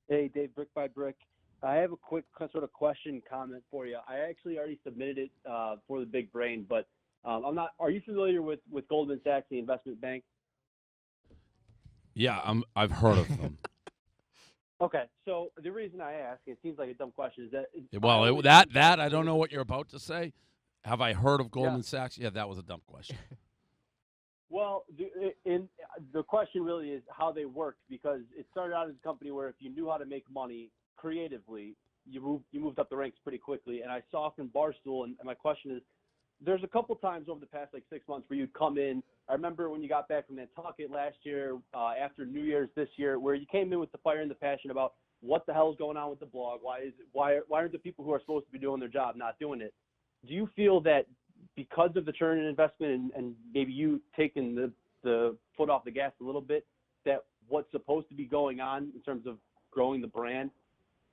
Hey, Dave, Brick by Brick. I have a quick sort of question comment for you. I actually already submitted it for the Big Brain, but I'm not. Are you familiar with Goldman Sachs, the investment bank? Yeah, I've heard of them. Okay, so the reason I ask, it seems like a dumb question, is that Well, I don't know what you're about to say. Have I heard of Yeah. Goldman Sachs? Yeah, that was a dumb question. Well, the question really is how they worked, because it started out as a company where if you knew how to make money creatively, you moved up the ranks pretty quickly. And I saw from Barstool, and my question is, there's a couple times over the past like 6 months where you'd come in. I remember when you got back from Nantucket last year, after New Year's this year, where you came in with the fire and the passion about what the hell is going on with the blog. Why aren't the people who are supposed to be doing their job not doing it? Do you feel that because of the churn in investment and maybe you taking the foot off the gas a little bit, that what's supposed to be going on in terms of growing the brand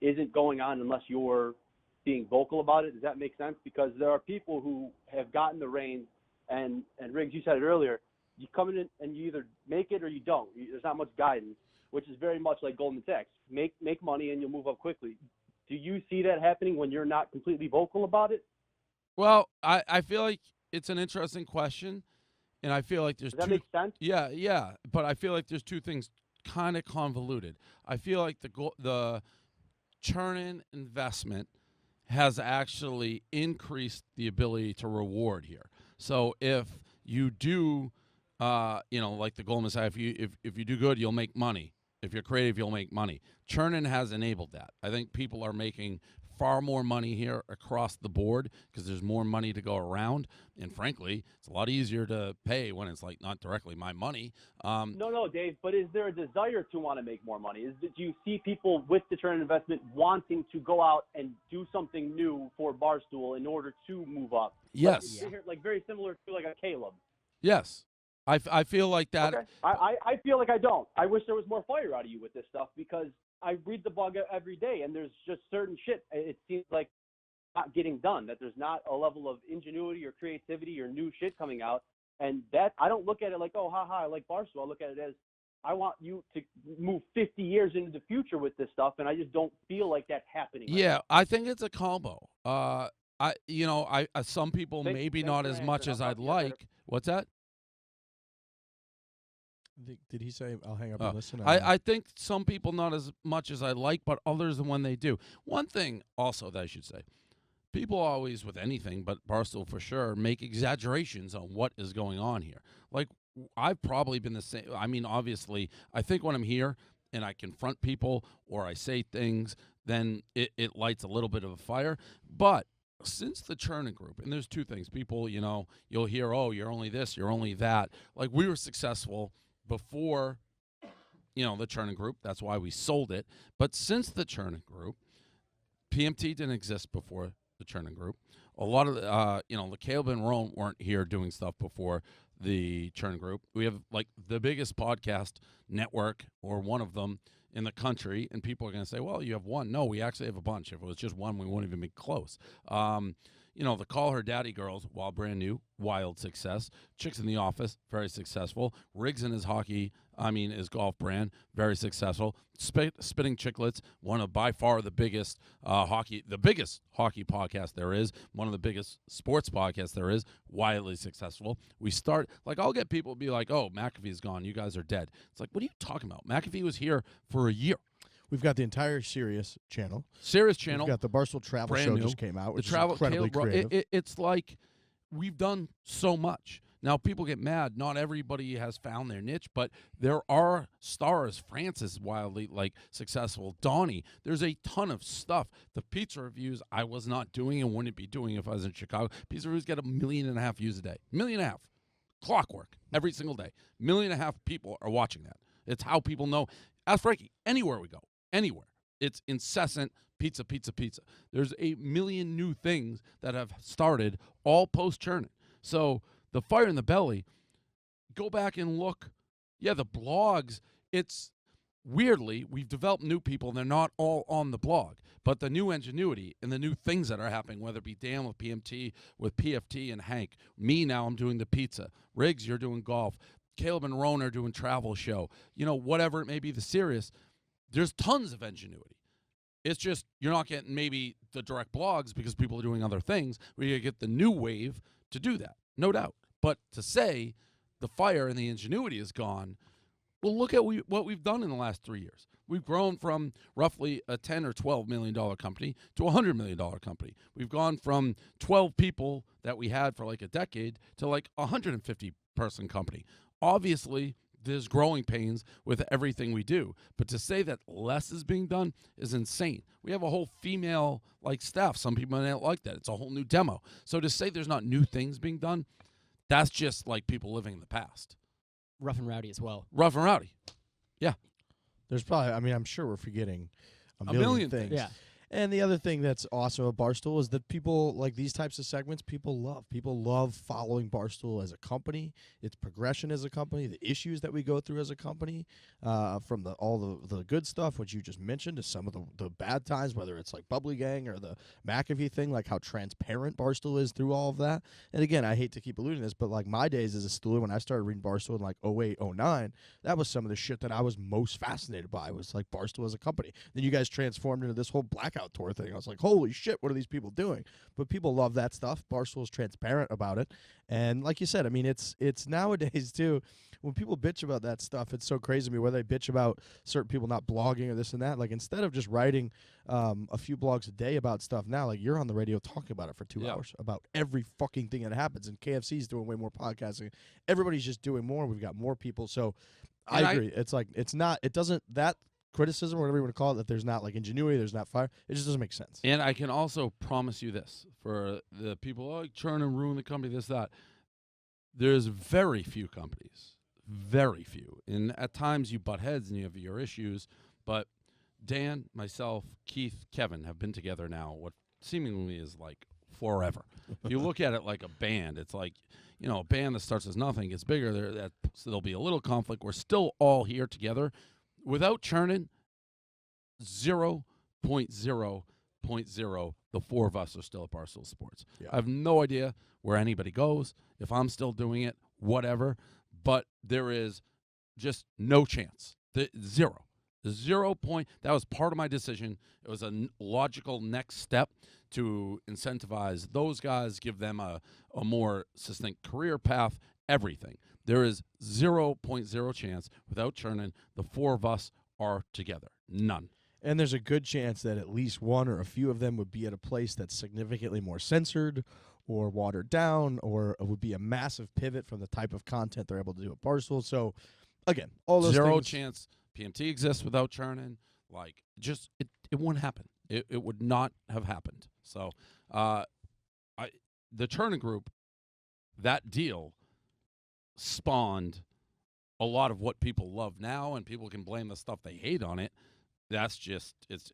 isn't going on unless you're being vocal about it? Does that make sense? Because there are people who have gotten the reins, and Riggs, you said it earlier, you come in and you either make it or you don't. There's not much guidance, which is very much like Goldman Sachs. Make money and you'll move up quickly. Do you see that happening when you're not completely vocal about it? Well, I feel like it's an interesting question, and I feel like there's Does that make sense? Yeah, but I feel like there's two things kind of convoluted. I feel like the churn in investment has actually increased the ability to reward here. So if you do, like the Goldman Sachs, if you do good, you'll make money. If you're creative, you'll make money. Churn-in has enabled that. I think people are making far more money here across the board because there's more money to go around. And frankly, it's a lot easier to pay when it's like not directly my money. No, Dave, but is there a desire to want to make more money? Do you see people with the churn investment wanting to go out and do something new for Barstool in order to move up? Yes. Like very similar to like a Caleb. Yes. I feel like that. Okay. I feel like I don't. I wish there was more fire out of you with this stuff, because I read the blog every day, and there's just certain shit it seems like not getting done, that there's not a level of ingenuity or creativity or new shit coming out. And that, I don't look at it like, oh, haha, I like Barstool. I look at it as, I want you to move 50 years into the future with this stuff, and I just don't feel like that's happening. Yeah, right I think it's a combo. Some people now. maybe Thanks not for as your much answer. as I'll I'd talk to you guys later. like. What's that? Did he say I'll hang up and listen? I think some people not as much as I like, but others when they do. One thing also that I should say, people always with anything, but Barstool for sure, make exaggerations on what is going on here. Like I've probably been the same. I mean, obviously, I think when I'm here and I confront people or I say things, then it lights a little bit of a fire. But since the churning group, and there's two things. People, you'll hear, oh, you're only this, you're only that. Like we were successful before, the churning group. That's why we sold it. But since the churning group, PMT didn't exist before the churning group. A lot of the Caleb and Rome weren't here doing stuff before the churning group. We have like the biggest podcast network, or one of them, in the country, and people are going to say, well, you have one. No, we actually have a bunch. If it was just one, we wouldn't even be close. The Call Her Daddy girls, while brand new, wild success. Chicks in the Office, very successful. Riggs and his golf brand, very successful. Spitting Chicklets, one of by far the biggest hockey podcast there is, one of the biggest sports podcasts there is, wildly successful. I'll get people be like, oh, McAfee's gone, you guys are dead. It's like, what are you talking about? McAfee was here for a year. We've got the entire Sirius channel. We've got the Barstool Travel Show just came out, which is incredibly creative. It's like we've done so much. Now, people get mad. Not everybody has found their niche, but there are stars. Francis is wildly successful. Donnie. There's a ton of stuff. The pizza reviews I was not doing and wouldn't be doing if I was in Chicago. Pizza reviews get 1.5 million views a day. 1.5 million. Clockwork every single day. 1.5 million people are watching that. It's how people know. Ask Frankie. Anywhere we go. Anywhere. It's incessant pizza. There's 1 million new things that have started all post-churning. So the fire in the belly, go back and look. Yeah, the blogs, it's weirdly, we've developed new people. They're not all on the blog. But the new ingenuity and the new things that are happening, whether it be Dan with PMT, with PFT and Hank. Me now, I'm doing the pizza. Riggs, you're doing golf. Caleb and Roan are doing travel show. Whatever it may be, the Sirius. there's tons of ingenuity. It's just you're not getting maybe the direct blogs because people are doing other things. Where you get the new wave to do that, no doubt. But to say the fire and the ingenuity is gone, well, look at what we've done in the last 3 years. We've grown from roughly a $10 or $12 million company to a $100 million company. We've gone from 12 people that we had for like a decade to like a 150-person company. Obviously, there's growing pains with everything we do. But to say that less is being done is insane. We have a whole female like staff. Some people don't like that. It's a whole new demo. So to say there's not new things being done, that's just like people living in the past. Rough and rowdy as well. Rough and rowdy. Yeah. There's probably, I mean, I'm sure we're forgetting a million things. Yeah. And the other thing that's awesome about Barstool is that people, like these types of segments, people love. People love following Barstool as a company, its progression as a company, the issues that we go through as a company, from all the good stuff, which you just mentioned, to some of the bad times, whether it's like Bubbly Gang or the McAfee thing, like how transparent Barstool is through all of that. And again, I hate to keep alluding to this, but like my days as a stooler, when I started reading Barstool in like 08, 09, that was some of the shit that I was most fascinated by, was like Barstool as a company. Then you guys transformed into this whole blackout tour thing. I was like, holy shit, what are these people doing? But people love that stuff. Barstool's transparent about it. And like you said, I mean, it's nowadays too, when people bitch about that stuff, it's so crazy to me, whether they bitch about certain people not blogging or this and that. Like, instead of just writing a few blogs a day about stuff now, like, you're on the radio talking about it for 2 hours about every fucking thing that happens. And KFC's doing way more podcasting. Everybody's just doing more. We've got more people. So I agree. It's like, that criticism, or whatever you want to call it, that there's not like ingenuity, there's not fire, it just doesn't make sense. And I can also promise you this, for the people, churn and ruin the company, this, that, there's very few companies, very few. And at times you butt heads and you have your issues, but Dan, myself, Keith, Kevin have been together now what seemingly is like forever. If you look at it like a band, it's like, a band that starts as nothing gets bigger, so there'll be a little conflict. We're still all here together. Without churning, 0.0.0, the four of us are still at Barstool Sports. Yeah. I have no idea where anybody goes, if I'm still doing it, whatever, but there is just no chance. Zero. That was part of my decision. It was a logical next step to incentivize those guys, give them a more succinct career path, everything. There is 0.0 chance without churning the four of us are together. None. And there's a good chance that at least one or a few of them would be at a place that's significantly more censored or watered down, or it would be a massive pivot from the type of content they're able to do at Barstool. So, again, all those Zero things. chance PMT exists without churning. Like, just, it wouldn't happen. It would not have happened. So, the churning group, that deal spawned a lot of what people love now, and people can blame the stuff they hate on it. That's just, it's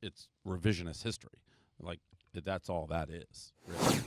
revisionist history. Like, that's all that is, really.